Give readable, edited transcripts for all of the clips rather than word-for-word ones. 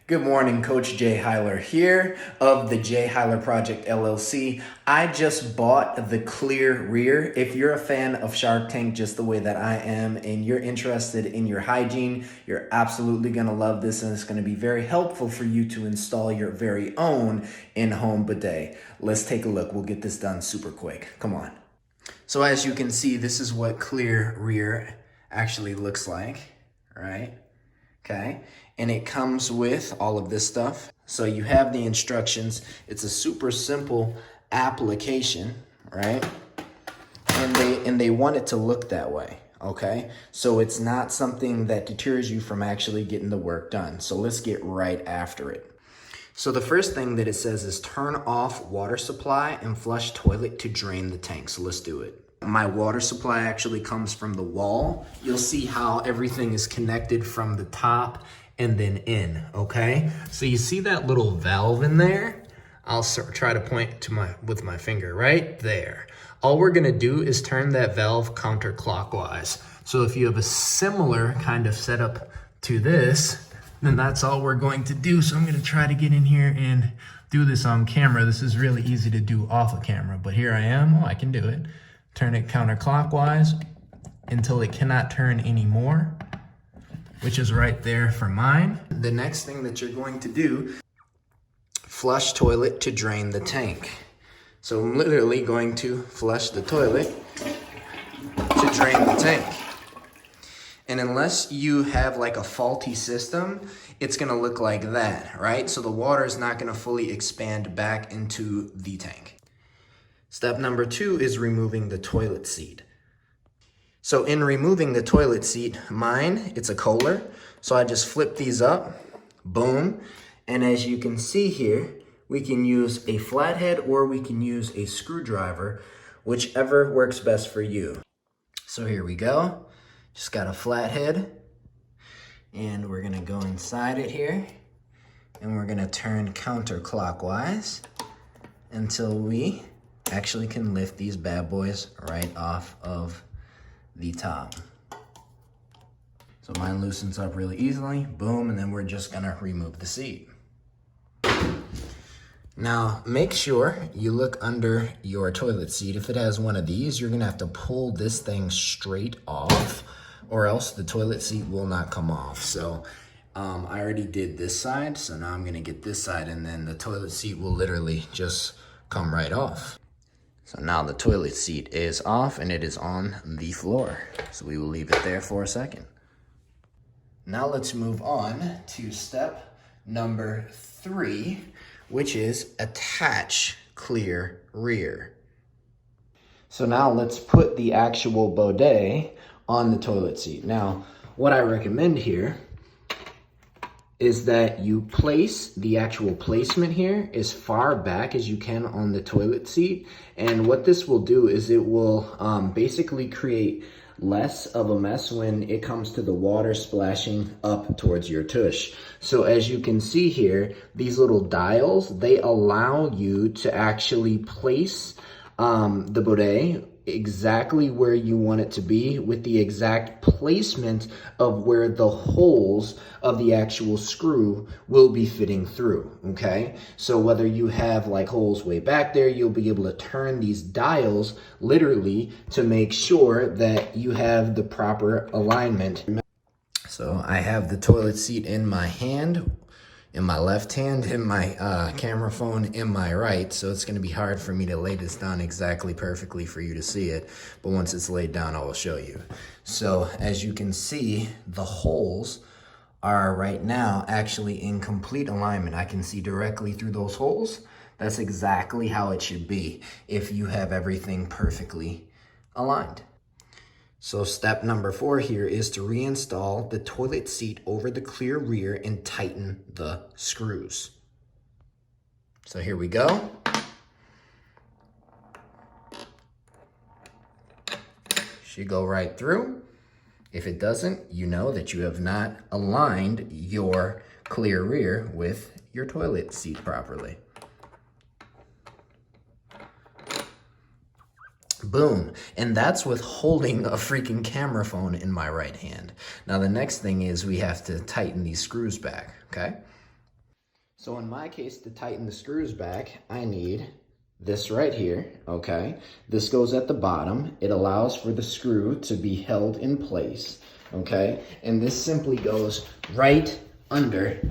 Good morning, Coach Jay Heiler here of the Jay Heiler Project LLC. I just bought the clear rear. If you're a fan of Shark Tank just the way that I am and you're interested in your hygiene, you're absolutely going to love this, and it's going to be very helpful for you to install your very own in-home bidet. Let's take a look. We'll get this done super quick. Come on. So as you can see, this is what clear rear actually looks like, right? Okay, and it comes with all of this stuff. So you have the instructions. It's a super simple application, right? And they want it to look that way, okay? So it's not something that deters you from actually getting the work done. So let's get right after it. So the first thing that it says is turn off water supply and flush toilet to drain the tank. So let's do it. My water supply actually comes from the wall. You'll see how everything is connected from the top and then in, okay? So you see that little valve in there? I'll try to point to with my finger right there. All we're gonna do is turn that valve counterclockwise. So if you have a similar kind of setup to this, then that's all we're going to do. So I'm gonna try to get in here and do this on camera. This is really easy to do off of camera, but here I am. I can do it. Turn it counterclockwise until it cannot turn anymore, which is right there for mine. The next thing that you're going to do, flush toilet to drain the tank. So I'm literally going to flush the toilet to drain the tank. And unless you have like a faulty system, it's gonna look like that, right? So the water is not gonna fully expand back into the tank. Step number 2 is removing the toilet seat. So in removing the toilet seat, mine, it's a Kohler. So I just flip these up, boom. And as you can see here, we can use a flathead or we can use a screwdriver, whichever works best for you. So here we go. Just got a flathead and we're gonna go inside it here and we're gonna turn counterclockwise until we actually can lift these bad boys right off of the top. So mine loosens up really easily, boom, and then we're just gonna remove the seat. Now, make sure you look under your toilet seat. If it has one of these, you're gonna have to pull this thing straight off or else the toilet seat will not come off. So I already did this side, so now I'm gonna get this side and then the toilet seat will literally just come right off. So now the toilet seat is off and it is on the floor. So we will leave it there for a second. Now let's move on to step number 3, which is attach clear rear. So now let's put the actual bidet on the toilet seat. Now, what I recommend here is that you place the actual placement here as far back as you can on the toilet seat. And what this will do is it will basically create less of a mess when it comes to the water splashing up towards your tush. So as you can see here, these little dials, they allow you to actually place the bidet exactly where you want it to be with the exact placement of where the holes of the actual screw will be fitting through, okay? So whether you have like holes way back there, you'll be able to turn these dials literally to make sure that you have the proper alignment. So I have the toilet seat in my hand, in my left hand, and my camera phone in my right, so it's gonna be hard for me to lay this down exactly perfectly for you to see it, but once it's laid down, I will show you. So as you can see, the holes are right now actually in complete alignment. I can see directly through those holes. That's exactly how it should be if you have everything perfectly aligned. So step number 4 here is to reinstall the toilet seat over the clear rear and tighten the screws. So here we go. Should go right through. If it doesn't, you know that you have not aligned your clear rear with your toilet seat properly. Boom. And that's with holding a freaking camera phone in my right hand. Now the next thing is we have to tighten these screws back, okay? So in my case, to tighten the screws back, I need this right here, okay? This goes at the bottom. It allows for the screw to be held in place, okay? And this simply goes right under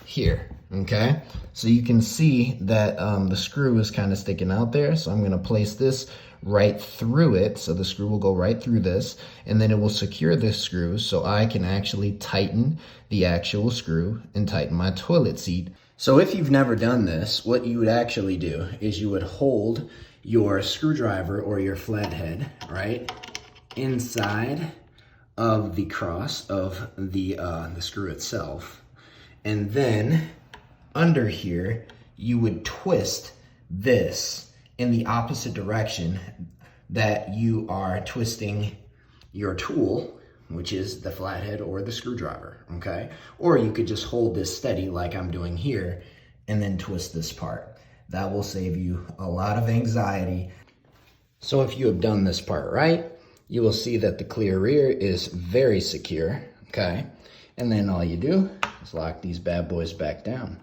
here, okay? So you can see that the screw is kind of sticking out there. So I'm gonna place this right through it. So the screw will go right through this, and then it will secure this screw so I can actually tighten the actual screw and tighten my toilet seat. So if you've never done this, what you would actually do is you would hold your screwdriver or your flathead, right, inside of the cross of the screw itself. And then under here, you would twist this in the opposite direction that you are twisting your tool, which is the flathead or the screwdriver, okay? Or you could just hold this steady like I'm doing here and then twist this part. That will save you a lot of anxiety. So if you have done this part right, you will see that the clear rear is very secure, okay? And then all you do is lock these bad boys back down.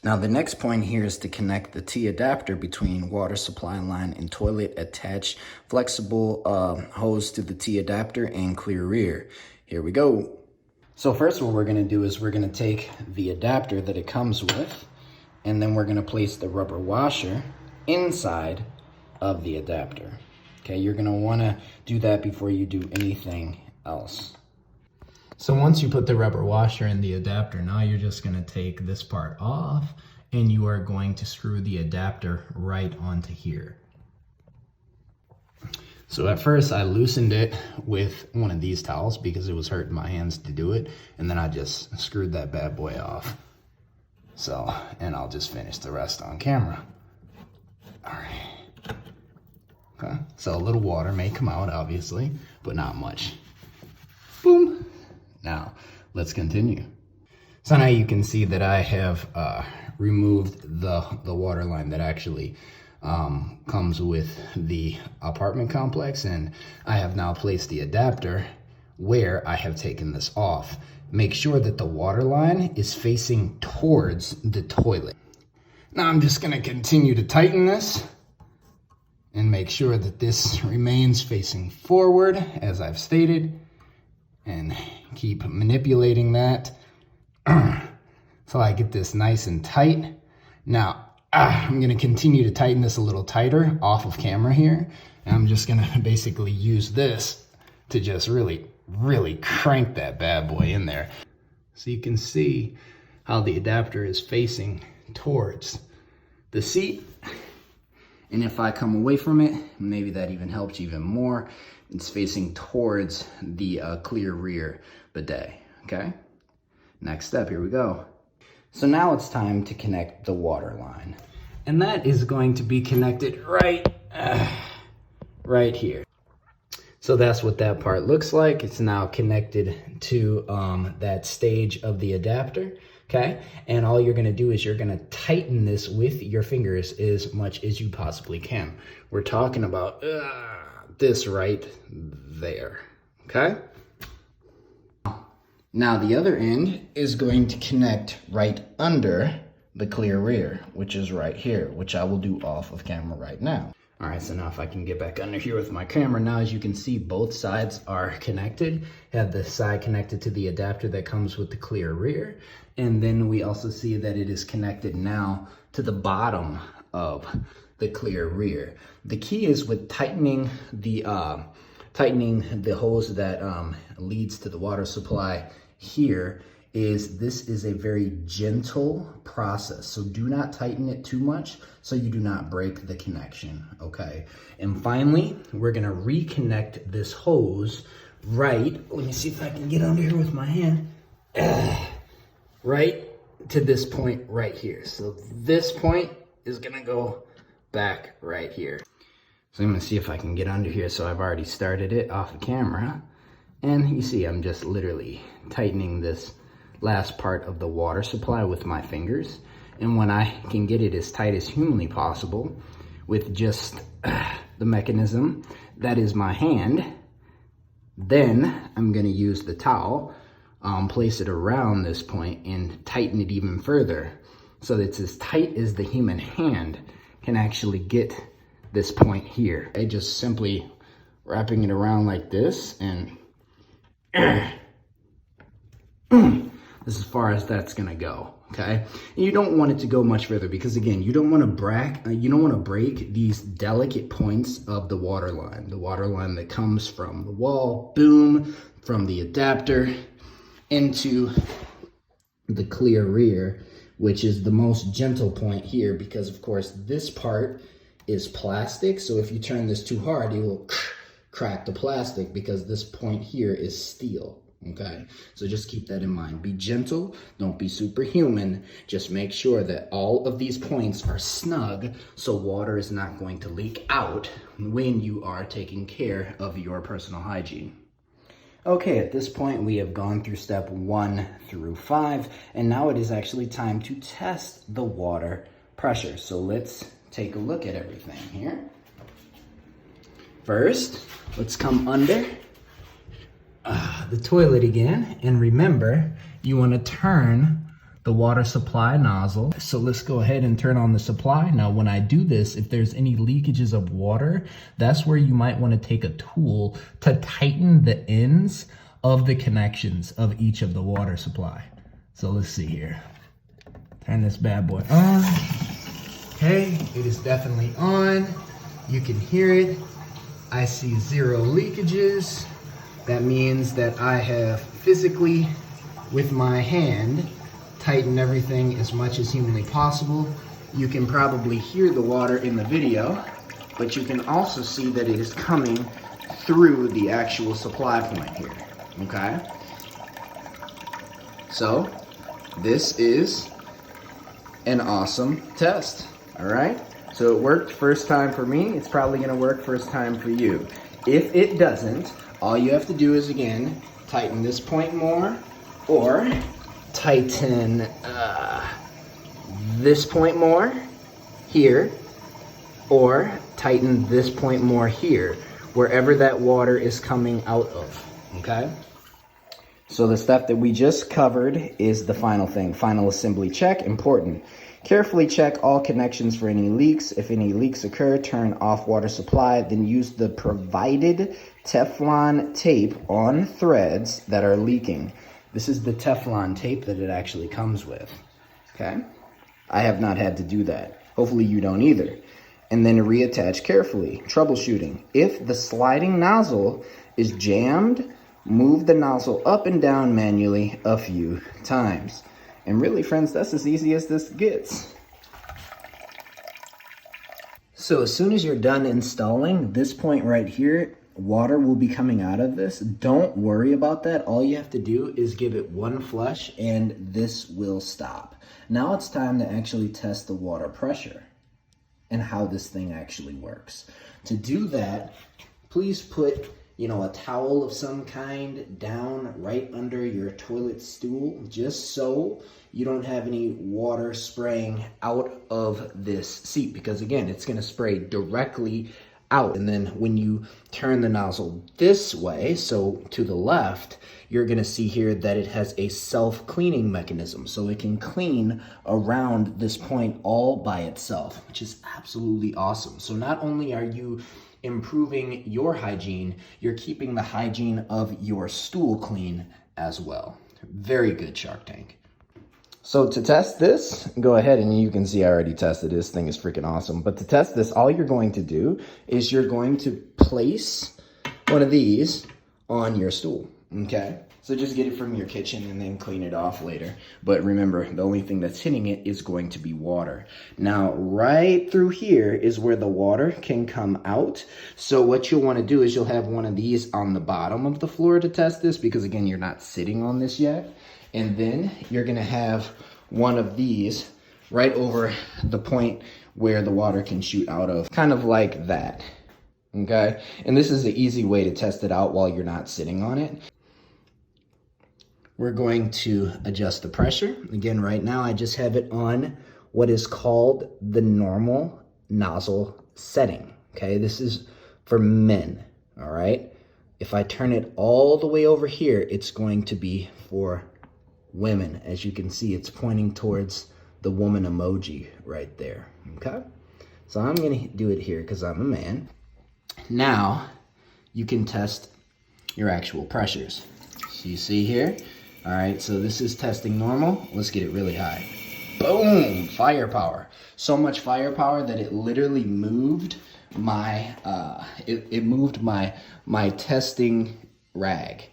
Now the next point here is to connect the T adapter between water supply line and toilet, attach flexible hose to the T adapter and clear rear. Here we go. So first what we're gonna do is we're gonna take the adapter that it comes with, and then we're gonna place the rubber washer inside of the adapter. Okay, you're gonna wanna do that before you do anything else. So once you put the rubber washer in the adapter, now you're just gonna take this part off and you are going to screw the adapter right onto here. So at first I loosened it with one of these towels because it was hurting my hands to do it. And then I just screwed that bad boy off. So, and I'll just finish the rest on camera. All right. Okay, so a little water may come out obviously, but not much. Boom. Now, let's continue. So now you can see that I have removed the water line that actually comes with the apartment complex, and I have now placed the adapter where I have taken this off. Make sure that the water line is facing towards the toilet. Now I'm just gonna continue to tighten this and make sure that this remains facing forward as I've stated, and keep manipulating that so I get this nice and tight. Now, I'm gonna continue to tighten this a little tighter off of camera here. And I'm just gonna basically use this to just really crank that bad boy in there. So you can see how the adapter is facing towards the seat. And if I come away from it, maybe that even helps even more. It's facing towards the clear rear bidet, okay? Next step, here we go. So now it's time to connect the water line. And that is going to be connected right here. So that's what that part looks like. It's now connected to that stage of the adapter, okay? And all you're gonna do is you're gonna tighten this with your fingers as much as you possibly can. We're talking about this right there, okay? Now the other end is going to connect right under the clear rear, which is right here, which I will do off of camera right now. All right, so now if I can get back under here with my camera, now as you can see, both sides are connected. Have the side connected to the adapter that comes with the clear rear. And then we also see that it is connected now to the bottom of the clear rear. The key is with tightening the hose that leads to the water supply here, is this is a very gentle process. So do not tighten it too much so you do not break the connection, okay? And finally, we're gonna reconnect this hose right, let me see if I can get under here with my hand, right to this point right here. So this point is gonna go back right here. So I'm gonna see if I can get under here. So I've already started it off of camera. And you see I'm just literally tightening this last part of the water supply with my fingers. And when I can get it as tight as humanly possible with just the mechanism that is my hand, then I'm gonna use the towel, place it around this point and tighten it even further. so that it's as tight as the human hand can actually get this point here. Okay, just simply wrapping it around like this, and this is as far as that's gonna go. Okay, and you don't want it to go much further because again, you don't want to break these delicate points of the water line that comes from the wall, boom, from the adapter into the clear rear, which is the most gentle point here, because of course this part is plastic, so if you turn this too hard, it will crack the plastic because this point here is steel. Okay, so just keep that in mind. Be gentle, don't be superhuman. Just make sure that all of these points are snug so water is not going to leak out when you are taking care of your personal hygiene. Okay, at this point we have gone through step 1 through 5, and now it is actually time to test the water pressure. So let's take a look at everything here. First, let's come under the toilet again, and remember, you want to turn the water supply nozzle. So let's go ahead and turn on the supply. Now, when I do this, if there's any leakages of water, that's where you might want to take a tool to tighten the ends of the connections of each of the water supply. So let's see here. Turn this bad boy on. Okay, it is definitely on. You can hear it. I see 0 leakages. That means that I have physically, with my hand, tightened everything as much as humanly possible. You can probably hear the water in the video, but you can also see that it is coming through the actual supply point here, okay? So, this is an awesome test, all right? So it worked first time for me, it's probably gonna work first time for you. If it doesn't, all you have to do is, again, tighten this point more, or tighten this point more here, or tighten this point more here, wherever that water is coming out of, okay? So the stuff that we just covered is the final thing. Final assembly check, important. Carefully check all connections for any leaks. If any leaks occur, turn off water supply, then use the provided Teflon tape on threads that are leaking. This is the Teflon tape that it actually comes with, okay? I have not had to do that. Hopefully you don't either. And then reattach carefully. Troubleshooting. If the sliding nozzle is jammed, move the nozzle up and down manually a few times. And really, friends, that's as easy as this gets. So as soon as you're done installing, this point right here, water will be coming out of this. Don't worry about that. All you have to do is give it one flush and this will stop. Now it's time to actually test the water pressure and how this thing actually works. To do that, please put a towel of some kind down right under your toilet stool, just so you don't have any water spraying out of this seat, because again, it's going to spray directly out. And then when you turn the nozzle this way, so to the left, you're going to see here that it has a self-cleaning mechanism, so it can clean around this point all by itself, which is absolutely awesome. So not only are you improving your hygiene, you're keeping the hygiene of your stool clean as well. Very good, Shark Tank. So to test this, go ahead, and you can see I already tested this. Thing is freaking awesome. But to test this, all you're going to do is you're going to place one of these on your stool, okay? So just get it from your kitchen and then clean it off later. But remember, the only thing that's hitting it is going to be water. Now, right through here is where the water can come out. So what you'll want to do is you'll have one of these on the bottom of the floor to test this, because again, you're not sitting on this yet. And then you're going to have one of these right over the point where the water can shoot out of, kind of like that, okay? And this is an easy way to test it out while you're not sitting on it. We're going to adjust the pressure. Again, right now I just have it on what is called the normal nozzle setting, okay? This is for men, all right? If I turn it all the way over here, it's going to be for women. As you can see, it's pointing towards the woman emoji right there, okay? So I'm gonna do it here because I'm a man. Now, you can test your actual pressures. So you see here, all right, so this is testing normal. Let's get it really high. Boom, firepower. So much firepower that it literally moved my, it moved my testing rag,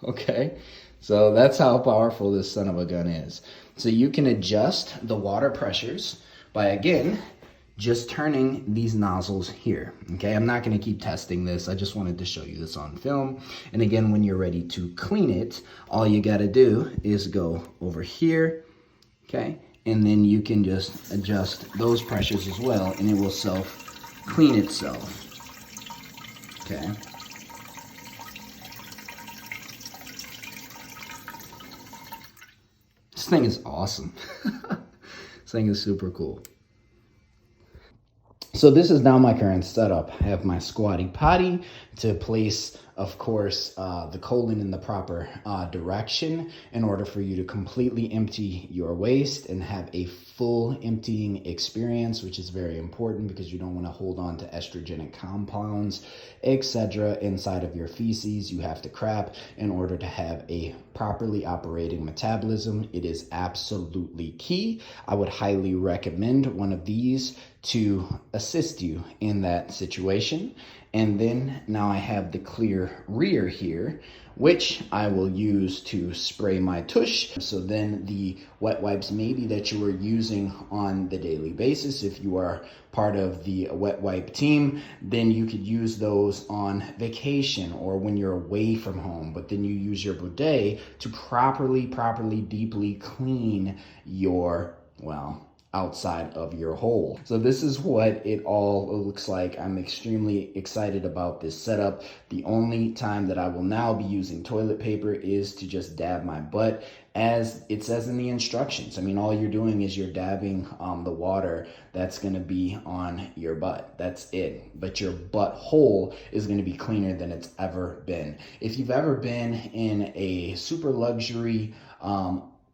okay? So that's how powerful this son of a gun is. So you can adjust the water pressures by, again, just turning these nozzles here, okay? I'm not gonna keep testing this. I just wanted to show you this on film. And again, when you're ready to clean it, all you gotta do is go over here, okay? And then you can just adjust those pressures as well, and it will self-clean itself, okay? This thing is awesome. This thing is super cool. So this is now my current setup. I have my squatty potty to place, of course, the colon in the proper direction in order for you to completely empty your waste and have a full emptying experience, which is very important because you don't want to hold on to estrogenic compounds, etc. inside of your feces. You have to crap in order to have a properly operating metabolism. It is absolutely key. I would highly recommend one of these to assist you in that situation. And then now I have the clear rear here, which I will use to spray my tush. So then the wet wipes maybe that you are using on the daily basis, if you are part of the wet wipe team, then you could use those on vacation or when you're away from home, but then you use your bidet to properly, deeply clean your, well, outside of your hole. So this is what it all looks like. I'm extremely excited about this setup. The only time that I will now be using toilet paper is to just dab my butt, as it says in the instructions. I mean, all you're doing is you're dabbing the water that's gonna be on your butt. That's it. But your butthole is gonna be cleaner than it's ever been. If you've ever been in a super luxury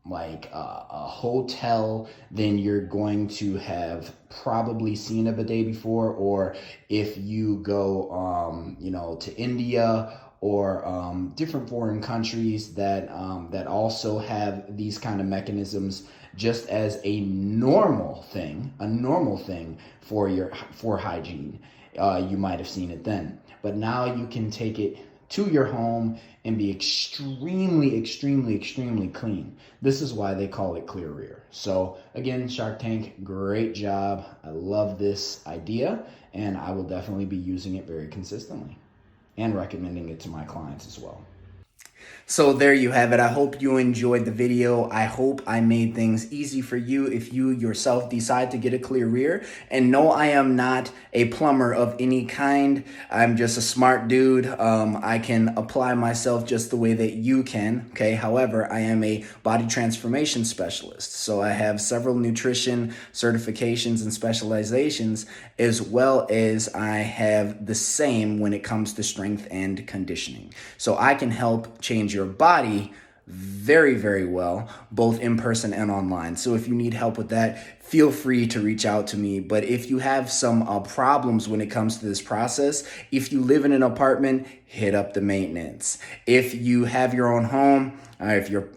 like a hotel, then you're going to have probably seen a bidet before. Or if you go you know, to India or different foreign countries that that also have these kind of mechanisms, just as a normal thing for hygiene, you might have seen it then. But now you can take it to your home and be extremely clean. This is why they call it clear rear. So again, Shark Tank, great job. I love this idea, and I will definitely be using it very consistently and recommending it to my clients as well. So there you have it. I hope you enjoyed the video. I hope I made things easy for you if you yourself decide to get a clear rear. And no, I am not a plumber of any kind. I'm just a smart dude. I can apply myself just the way that you can, okay? However, I am a body transformation specialist. So I have several nutrition certifications and specializations, as well as I have the same when it comes to strength and conditioning. So I can help change your body very well, both in person and online. So if you need help with that, feel free to reach out to me. But if you have some problems when it comes to this process, if you live in an apartment, hit up the maintenance. If you have your own home, or if you're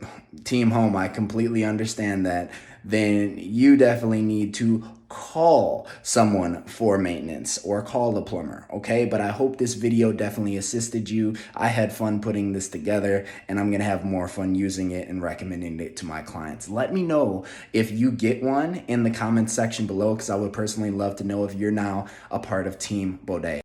team home, I completely understand that, then you definitely need to call someone for maintenance or call a plumber, okay? But I hope this video definitely assisted you. I had fun putting this together, and I'm gonna have more fun using it and recommending it to my clients. Let me know if you get one in the comments section below, because I would personally love to know if you're now a part of Team Baudet.